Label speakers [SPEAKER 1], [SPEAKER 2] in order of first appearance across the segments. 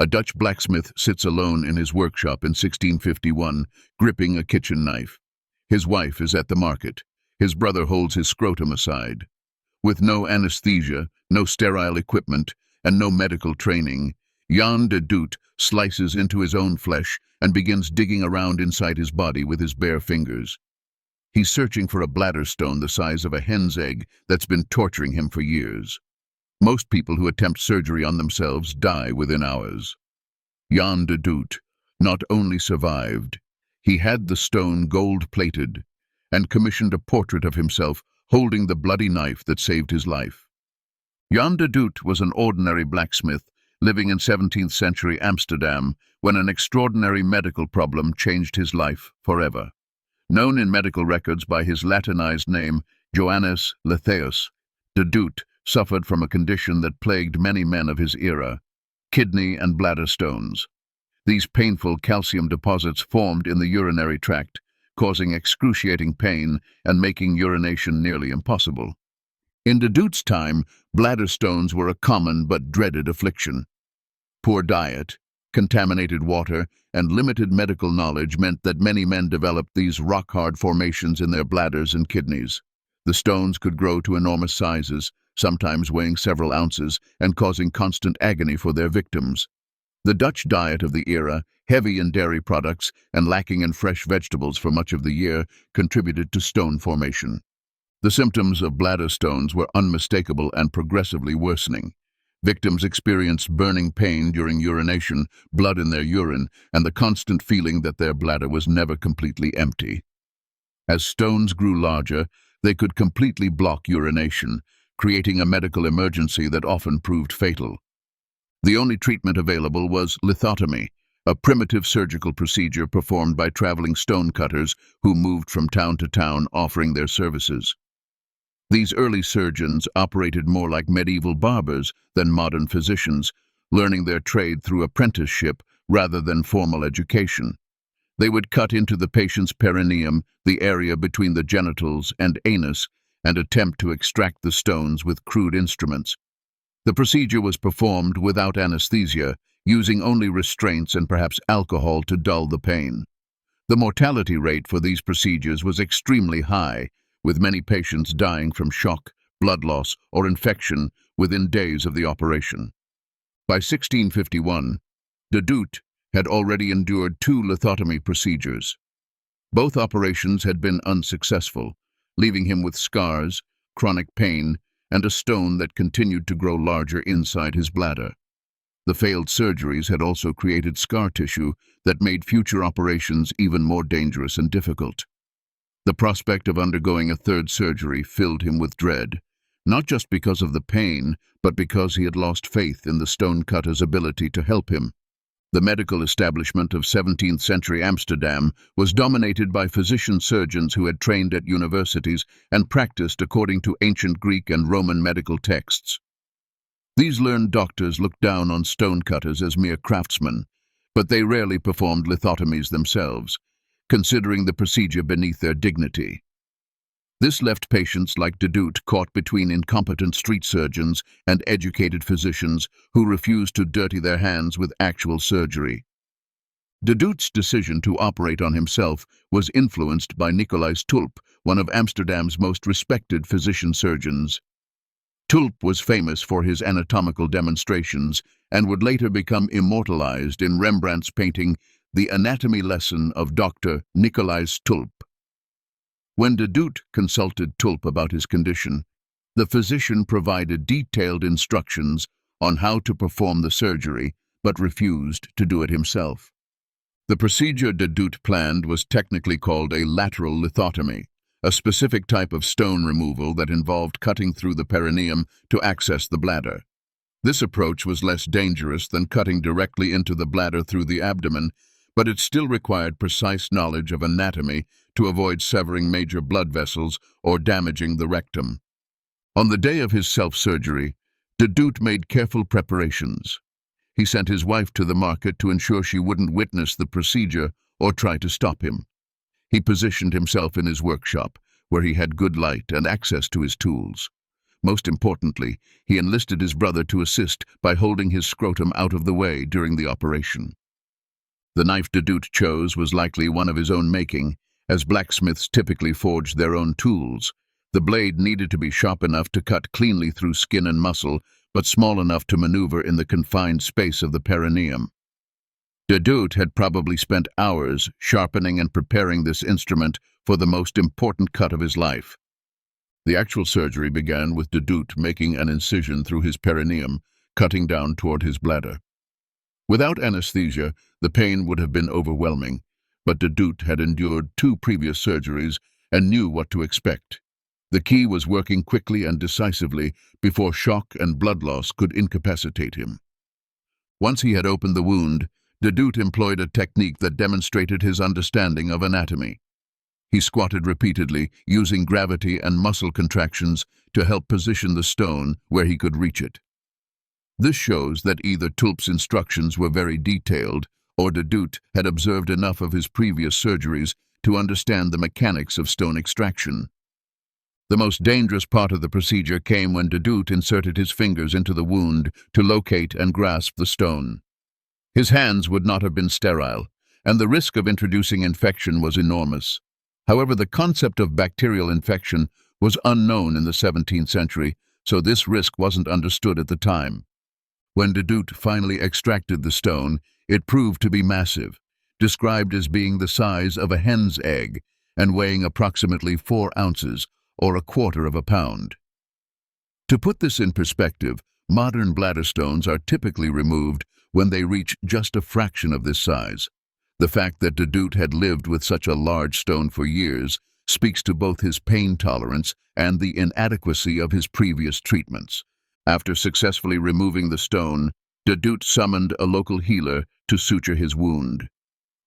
[SPEAKER 1] A Dutch blacksmith sits alone in his workshop in 1651, gripping a kitchen knife. His wife is at the market. His brother holds his scrotum aside. With no anesthesia, no sterile equipment, and no medical training, Jan de Doot slices into his own flesh and begins digging around inside his body with his bare fingers. He's searching for a bladder stone the size of a hen's egg that's been torturing him for years. Most people who attempt surgery on themselves die within hours. Jan de Doot not only survived, he had the stone gold-plated and commissioned a portrait of himself holding the bloody knife that saved his life. Jan de Doot was an ordinary blacksmith living in 17th century Amsterdam when an extraordinary medical problem changed his life forever. Known in medical records by his Latinized name, Johannes Letheus, de Doot suffered from a condition that plagued many men of his era, kidney and bladder stones. These painful calcium deposits formed in the urinary tract, causing excruciating pain and making urination nearly impossible. In de Doot's time, bladder stones were a common but dreaded affliction. Poor diet, contaminated water, and limited medical knowledge meant that many men developed these rock-hard formations in their bladders and kidneys. The stones could grow to enormous sizes, sometimes weighing several ounces and causing constant agony for their victims. The Dutch diet of the era, heavy in dairy products and lacking in fresh vegetables for much of the year, contributed to stone formation. The symptoms of bladder stones were unmistakable and progressively worsening. Victims experienced burning pain during urination, blood in their urine, and the constant feeling that their bladder was never completely empty. As stones grew larger, they could completely block urination, creating a medical emergency that often proved fatal. The only treatment available was lithotomy, a primitive surgical procedure performed by traveling stonecutters who moved from town to town offering their services. These early surgeons operated more like medieval barbers than modern physicians, learning their trade through apprenticeship rather than formal education. They would cut into the patient's perineum, the area between the genitals and anus, and attempt to extract the stones with crude instruments. The procedure was performed without anesthesia, using only restraints and perhaps alcohol to dull the pain. The mortality rate for these procedures was extremely high, with many patients dying from shock, blood loss, or infection within days of the operation. By 1651, de Doot had already endured 2 lithotomy procedures. Both operations had been unsuccessful, leaving him with scars, chronic pain, and a stone that continued to grow larger inside his bladder. The failed surgeries had also created scar tissue that made future operations even more dangerous and difficult. The prospect of undergoing a third surgery filled him with dread, not just because of the pain, but because he had lost faith in the stonecutter's ability to help him. The medical establishment of 17th century Amsterdam was dominated by physician-surgeons who had trained at universities and practiced according to ancient Greek and Roman medical texts. These learned doctors looked down on stonecutters as mere craftsmen, but they rarely performed lithotomies themselves, considering the procedure beneath their dignity. This left patients like de Doot caught between incompetent street surgeons and educated physicians who refused to dirty their hands with actual surgery. De Doot's decision to operate on himself was influenced by Nicolaes Tulp, one of Amsterdam's most respected physician-surgeons. Tulp was famous for his anatomical demonstrations and would later become immortalized in Rembrandt's painting The Anatomy Lesson of Dr. Nicolaes Tulp. When de Doot consulted Tulp about his condition, the physician provided detailed instructions on how to perform the surgery, but refused to do it himself. The procedure de Doot planned was technically called a lateral lithotomy, a specific type of stone removal that involved cutting through the perineum to access the bladder. This approach was less dangerous than cutting directly into the bladder through the abdomen, but it still required precise knowledge of anatomy to avoid severing major blood vessels or damaging the rectum. On the day of his self-surgery, de Doot made careful preparations. He sent his wife to the market to ensure she wouldn't witness the procedure or try to stop him. He positioned himself in his workshop, where he had good light and access to his tools. Most importantly, he enlisted his brother to assist by holding his scrotum out of the way during the operation. The knife Doot chose was likely one of his own making, as blacksmiths typically forged their own tools. The blade needed to be sharp enough to cut cleanly through skin and muscle, but small enough to maneuver in the confined space of the perineum. Doot had probably spent hours sharpening and preparing this instrument for the most important cut of his life. The actual surgery began with Doot making an incision through his perineum, cutting down toward his bladder. Without anesthesia, the pain would have been overwhelming, but Doot had endured 2 previous surgeries and knew what to expect. The key was working quickly and decisively before shock and blood loss could incapacitate him. Once he had opened the wound, Doot employed a technique that demonstrated his understanding of anatomy. He squatted repeatedly, using gravity and muscle contractions to help position the stone where he could reach it. This shows that either Tulp's instructions were very detailed, or Doot had observed enough of his previous surgeries to understand the mechanics of stone extraction. The most dangerous part of the procedure came when Doot inserted his fingers into the wound to locate and grasp the stone. His hands would not have been sterile, and the risk of introducing infection was enormous. However, the concept of bacterial infection was unknown in the 17th century, so this risk wasn't understood at the time. When Doot finally extracted the stone, it proved to be massive, described as being the size of a hen's egg and weighing approximately 4 ounces, or 1/4 pound. To put this in perspective, modern bladder stones are typically removed when they reach just a fraction of this size. The fact that Doot had lived with such a large stone for years speaks to both his pain tolerance and the inadequacy of his previous treatments. After successfully removing the stone, Doot summoned a local healer to suture his wound.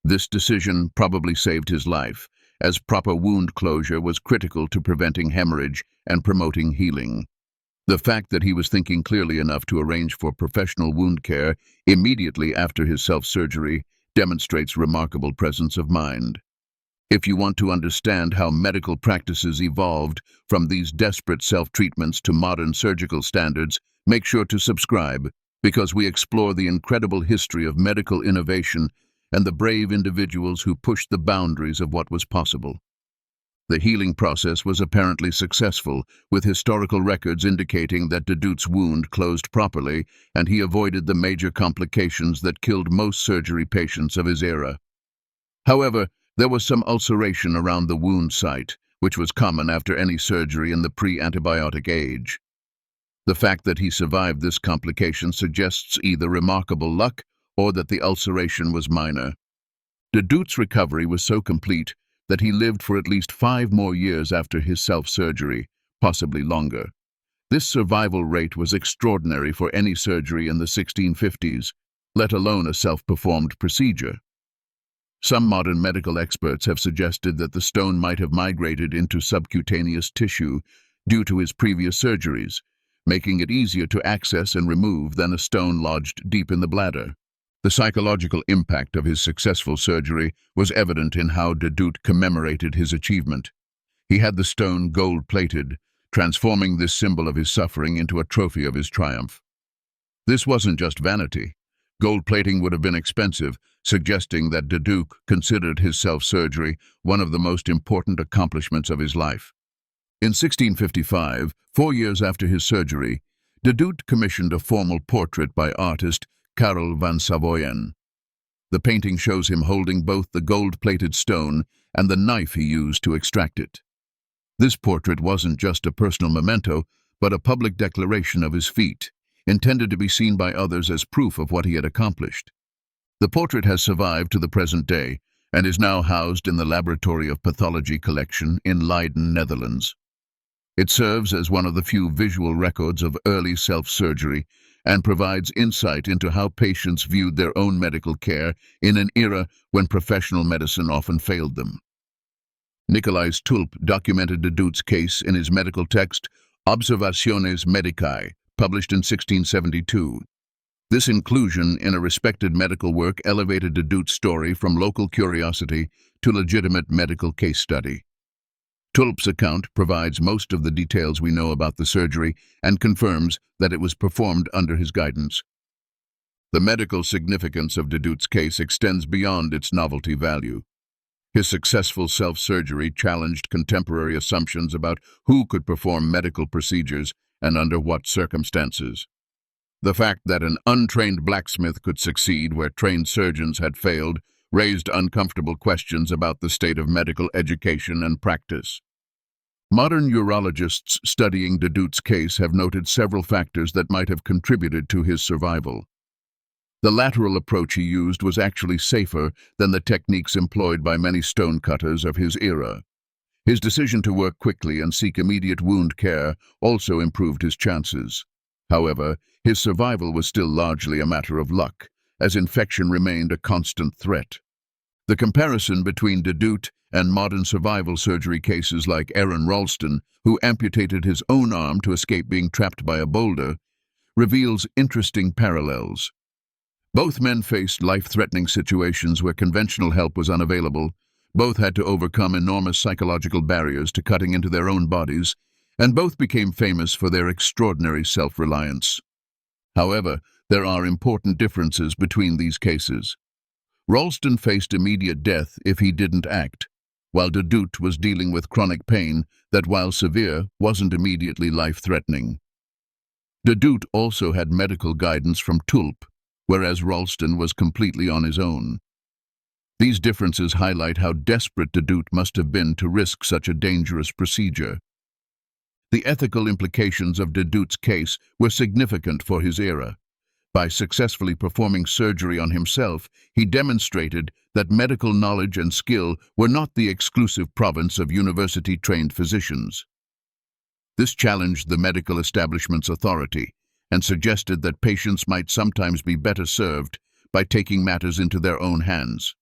[SPEAKER 1] This decision probably saved his life, as proper wound closure was critical to preventing hemorrhage and promoting healing. The fact that he was thinking clearly enough to arrange for professional wound care immediately after his self-surgery demonstrates remarkable presence of mind. If you want to understand how medical practices evolved from these desperate self-treatments to modern surgical standards, make sure to subscribe, because we explore the incredible history of medical innovation and the brave individuals who pushed the boundaries of what was possible. The healing process was apparently successful, with historical records indicating that Doot's wound closed properly and he avoided the major complications that killed most surgery patients of his era. However, there was some ulceration around the wound site, which was common after any surgery in the pre-antibiotic age. The fact that he survived this complication suggests either remarkable luck or that the ulceration was minor. Doot's recovery was so complete that he lived for at least 5 more years after his self-surgery, possibly longer. This survival rate was extraordinary for any surgery in the 1650s, let alone a self-performed procedure. Some modern medical experts have suggested that the stone might have migrated into subcutaneous tissue due to his previous surgeries, making it easier to access and remove than a stone lodged deep in the bladder. The psychological impact of his successful surgery was evident in how Doot commemorated his achievement. He had the stone gold-plated, transforming this symbol of his suffering into a trophy of his triumph. This wasn't just vanity. Gold plating would have been expensive, suggesting that Doot considered his self-surgery one of the most important accomplishments of his life. In 1655, 4 years after his surgery, Doot commissioned a formal portrait by artist Karel van Savoyen. The painting shows him holding both the gold-plated stone and the knife he used to extract it. This portrait wasn't just a personal memento, but a public declaration of his feat, intended to be seen by others as proof of what he had accomplished. The portrait has survived to the present day and is now housed in the Laboratory of Pathology collection in Leiden, Netherlands. It serves as one of the few visual records of early self-surgery and provides insight into how patients viewed their own medical care in an era when professional medicine often failed them. Nicolaes Tulp documented Doot's case in his medical text Observationes Medicae, published in 1672. This inclusion in a respected medical work elevated Doot's story from local curiosity to legitimate medical case study. Tulp's account provides most of the details we know about the surgery and confirms that it was performed under his guidance. The medical significance of Doot's case extends beyond its novelty value. His successful self-surgery challenged contemporary assumptions about who could perform medical procedures and under what circumstances. The fact that an untrained blacksmith could succeed where trained surgeons had failed raised uncomfortable questions about the state of medical education and practice. Modern urologists studying Doot's case have noted several factors that might have contributed to his survival. The lateral approach he used was actually safer than the techniques employed by many stonecutters of his era. His decision to work quickly and seek immediate wound care also improved his chances. However, his survival was still largely a matter of luck, as infection remained a constant threat. The comparison between Doot and modern survival surgery cases like Aaron Ralston, who amputated his own arm to escape being trapped by a boulder, reveals interesting parallels. Both men faced life-threatening situations where conventional help was unavailable. Both had to overcome enormous psychological barriers to cutting into their own bodies, and both became famous for their extraordinary self-reliance. However, there are important differences between these cases. Ralston faced immediate death if he didn't act, while Doot was dealing with chronic pain that, while severe, wasn't immediately life-threatening. Doot also had medical guidance from Tulp, whereas Ralston was completely on his own. These differences highlight how desperate Doot must have been to risk such a dangerous procedure. The ethical implications of Doot's case were significant for his era. By successfully performing surgery on himself, he demonstrated that medical knowledge and skill were not the exclusive province of university-trained physicians. This challenged the medical establishment's authority and suggested that patients might sometimes be better served by taking matters into their own hands.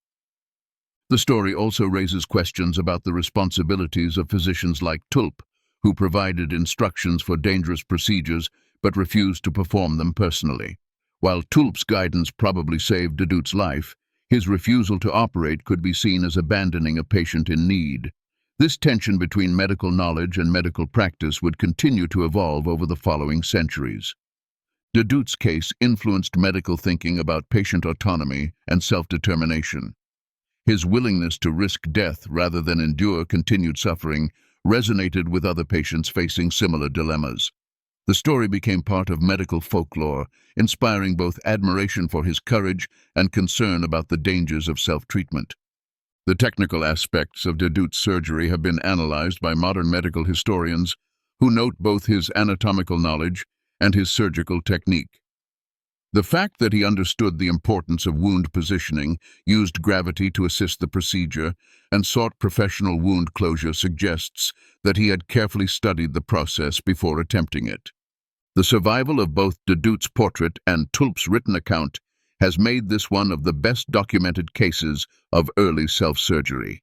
[SPEAKER 1] The story also raises questions about the responsibilities of physicians like Tulp, who provided instructions for dangerous procedures but refused to perform them personally. While Tulp's guidance probably saved Doot's life, his refusal to operate could be seen as abandoning a patient in need. This tension between medical knowledge and medical practice would continue to evolve over the following centuries. Doot's case influenced medical thinking about patient autonomy and self-determination. His willingness to risk death rather than endure continued suffering resonated with other patients facing similar dilemmas. The story became part of medical folklore, inspiring both admiration for his courage and concern about the dangers of self-treatment. The technical aspects of Doot's surgery have been analyzed by modern medical historians, who note both his anatomical knowledge and his surgical technique. The fact that he understood the importance of wound positioning, used gravity to assist the procedure, and sought professional wound closure suggests that he had carefully studied the process before attempting it. The survival of both Doot's portrait and Tulp's written account has made this one of the best documented cases of early self-surgery.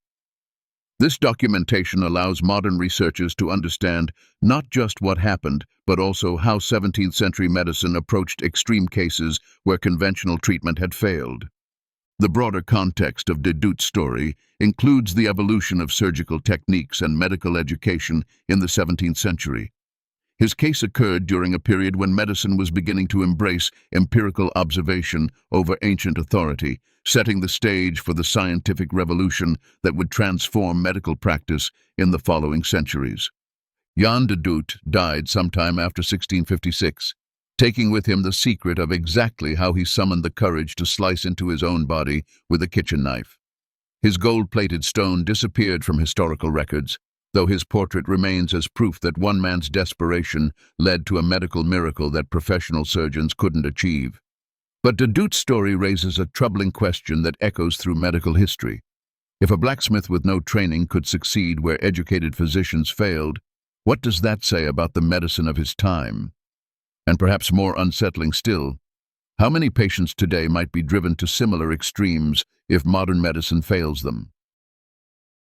[SPEAKER 1] This documentation allows modern researchers to understand not just what happened, but also how 17th century medicine approached extreme cases where conventional treatment had failed. The broader context of Doot's story includes the evolution of surgical techniques and medical education in the 17th century. His case occurred during a period when medicine was beginning to embrace empirical observation over ancient authority, setting the stage for the scientific revolution that would transform medical practice in the following centuries. Jan Doot died sometime after 1656, taking with him the secret of exactly how he summoned the courage to slice into his own body with a kitchen knife. His gold-plated stone disappeared from historical records, though his portrait remains as proof that one man's desperation led to a medical miracle that professional surgeons couldn't achieve. But Doot's story raises a troubling question that echoes through medical history. If a blacksmith with no training could succeed where educated physicians failed, what does that say about the medicine of his time? And perhaps more unsettling still, how many patients today might be driven to similar extremes if modern medicine fails them?